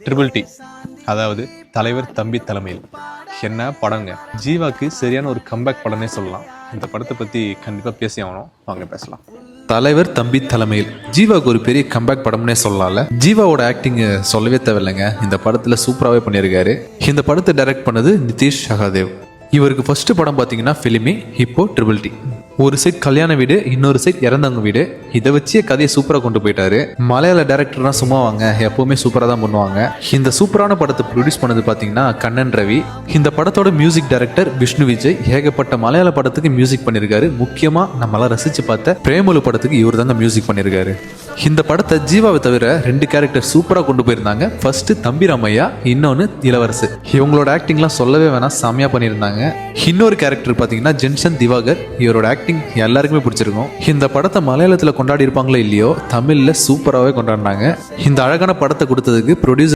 Triple D, அதாவது தலைவர் தம்பி தலைமையில். என்ன படங்க, ஜீவாக்கு சரியான ஒரு கம்பேக் படம்னே சொல்லலாம். இந்த படத்தை பற்றி கண்டிப்பாக பேசி ஆகணும், வாங்க பேசலாம். தலைவர் தம்பி தலைமையில் ஜீவாவுக்கு ஒரு பெரிய கம்பேக் படம்னே சொல்லலாம்ல. ஜீவாவோட ஆக்டிங் சொல்லவே தேவையில்லைங்க, இந்த படத்தில் சூப்பராகவே பண்ணியிருக்காரு. இந்த படத்தை டைரக்ட் பண்ணது நிதிஷ் சகாதேவ். இவருக்கு ஃபர்ஸ்ட் படம் பார்த்தீங்கன்னா ஃபிலிமி, இப்போ ட்ரிபிள் டி. ஒரு சைட் கல்யாண வீடு, இன்னொரு சைட் இறந்தவங்க வீடு. இதை வச்சே கதையை சூப்பராக கொண்டு போயிட்டாரு. மலையாள டேரக்டர்னா சும்மா வாங்க, எப்பவுமே சூப்பராக தான் பண்ணுவாங்க. இந்த சூப்பரான படத்தை ப்ரொடியூஸ் பண்ணது பார்த்தீங்கன்னா கண்ணன் ரவி. இந்த படத்தோட மியூசிக் டைரக்டர் விஷ்ணு விஜய். ஏகப்பட்ட மலையாள படத்துக்கு மியூசிக் பண்ணியிருக்காரு. முக்கியமாக நம்மளாம் ரசிச்சு பார்த்த பிரேமலு படத்துக்கு இவர் தாங்க மியூசிக் பண்ணியிருக்காரு. இந்த படத்தை ஜீவாவை தவிர 2 கேரக்டர் சூப்பராக கொண்டு போயிருந்தாங்க. ஃபர்ஸ்ட் தம்பி ராமையா, இன்னொன்று இளவரசு. இவங்களோட ஆக்டிங்லாம் சொல்லவே வேணாம், செம்மையா பண்ணியிருந்தாங்க. இன்னொரு கேரக்டர் பார்த்தீங்கன்னா ஜென்சன் திவாகர். இவரோட ஆக்டிங் எல்லாருக்குமே பிடிச்சிருக்கும். இந்த படத்தை மலையாளத்தில் கொண்டாடி இருப்பாங்களோ இல்லையோ, தமிழில் சூப்பராகவே கொண்டாடினாங்க. இந்த அழகான படத்தை கொடுத்ததுக்கு ப்ரொடியூசர்